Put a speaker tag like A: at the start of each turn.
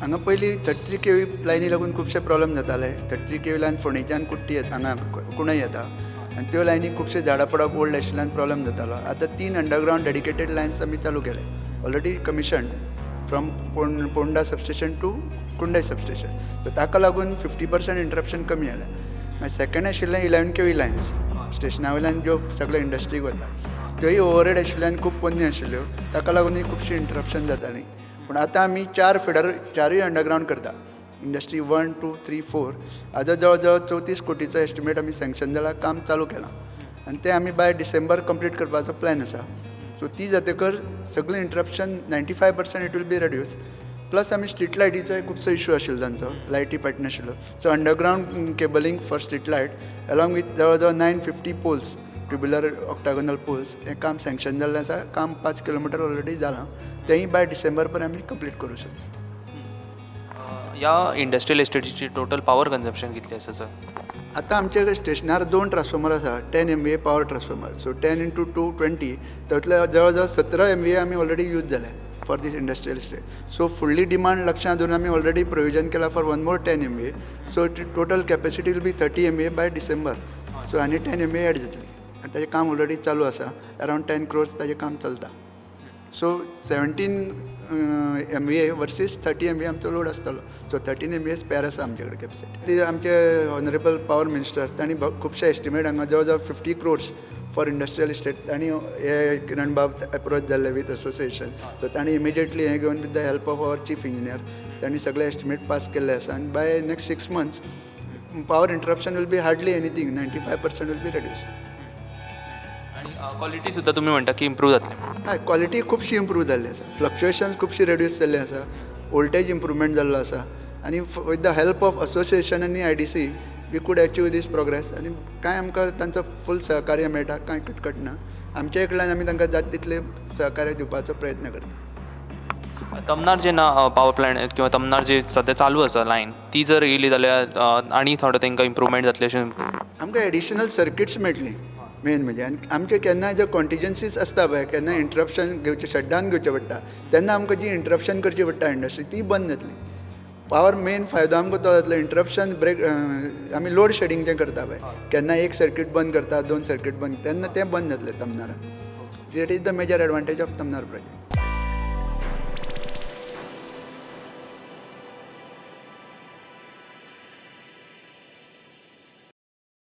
A: हांगा पयलीं 33 केवी लायनी लागून खुबशे प्रॉब्लेम जाताले. 33 केवी लायन फोंडेच्यान कुट्टी येता, हांगा कुंडय येता आनी त्यो लायनी खुबशे झाडां पडप ओल्ड आशिल्ल्यान प्रॉब्लेम जातालो. आतां 3 अंडरग्रावंड डेडिकेटेड लायन्स आमी चालू केले, already commission from Ponda substation to Kundai substation. So ताका लागून 50% इंटरप्शन कमी जालें. मागीर सेकंड आशिल्लें 11 केवी लायन्स स्टेशना वयल्यान ज्यो सगळे इंडस्ट्रीक वता, त्योय ओवरहेड आशिल्ल्यान खूब पोन्नी आशिल्ल्यो, ताका लागून खुबशीं इंटरप्शन जातालीं. पूण आतां आमी 4 फिडर 4य अंडरग्रावंड करता. इंडस्ट्री 1, 2, 3, 4 आतां जवळ जवळ 34 कोटीचो एस्टिमेट आमी सँक्शन जाला, काम चालू केलां आनी तें आमी बाय डिसेंबर कंप्लीट करपाचो प्लॅन आसा. सो ती जातकर सगळें interruption 95% it will be reduce. Plus आमी स्ट्रीट लायटीचोय खुबसो इशू आशिल्लो तांचो, लायटी पेटनाशिल्लो. So underground cabling for street light along with जवळ जवळ 950 पोल्स, ट्युब्युलर ऑक्टागोनल पोल्स, हें काम सँक्शन जाल्लें आसा. काम 5 किलोमिटर ऑलरेडी जालां, तेंय बाय डिसेंबर पर्यंत आमी कंप्लीट करूं शकता.
B: ह्या इंडस्ट्रियल इस्टेटीची टोटल पॉवर कन्जम्पशन कितली आसा सर?
A: आतां आमचे स्टेशनार 2 ट्रान्सफॉर्मर आसा, 10 MVA power transformer. So 10 into 2 20, तातूंतले जवळ जवळ 17 MVA आमी ऑलरेडी यूज जाले for this industrial estate. So फुडली डिमांड लक्षांत दवरून आमी ऑलरेडी प्रोविजन केला for 1 more 10 MVA. So total capacity will be 30 MVA by December. So आनी 10 MVA एड जातली. आनी ताचें काम ऑलरेडी चालू आसा. अरावंड 10 crores ताचें काम चलता. सो 17 MVA वर्सीस 30 MVA आमचो लोड आसतलो. सो 13 MVA स्पेर आसा आमचे कडेन कॅपेसिटी. ती आमचे ऑनरेबल पावर मिनिस्टर तांणी खुबशे एस्टिमेट हांगा जवळ जवळ 50 crores फॉर इंडस्ट्रियल इस्टेट तांणी हे किरण बाब एप्रोच जाल्ले वीथ असोसिएशन. सो तांणी इमिजिएटली हें घेवन with the help of our chief engineer तांणी सगळे एस्टिमेट पास केल्ले आसा. आनी by next 6 months power interruption will be hardly anything, 95% will be reduce.
B: आणि क्वॉलिटी सुद्दां तुमी म्हणटा की इम्प्रूव जातली.
A: हय, क्वॉलिटी खुबशी इम्प्रूव जाल्ली आसा. फ्लक्च्युएशन्स खुबशी रेड्यूस जाल्ली आसा. वोल्टेज इम्प्रुवमेंट जाल्लो आसा. आनी with the help of association आनी IDC we could achieve this progress. आनी कांय आमकां तांचो फूल सहकार्य मेळटा, कांय कटकट ना. आमचे कडल्यान आमी तांकां जाता तितले सहकार्य दिवपाचो प्रयत्न करता.
B: तमनार जे पावर प्लांट किंवा तमनार जे सध्या चालू आसा लायन, ती जर येयली जाल्यार आनी थोडे तांकां इम्प्रुवमेंट जातले अशें
A: आमकां एडिशनल सर्किट्स मेळटली मेन म्हणजे. आनी आमचे केन्नाय जे कॉन्टिजन्सीस आसता पळय, केन्ना इंटरप्शन घेवचें, शटडावन घेवचें पडटा, तेन्ना आमकां जी इंटरप्शन करची पडटा इंडस्ट्री, ती बंद जातली. पावर मेन फायदो आमकां तो जातलो. इंटरप्शन ब्रेक आमी लोड शेडिंग जें करता पळय, केन्ना एक सर्कीट बंद करता, 2 सर्कीट बंद, तेन्ना तें बंद जातलें तमनारा. That is the major advantage of Tamnar project.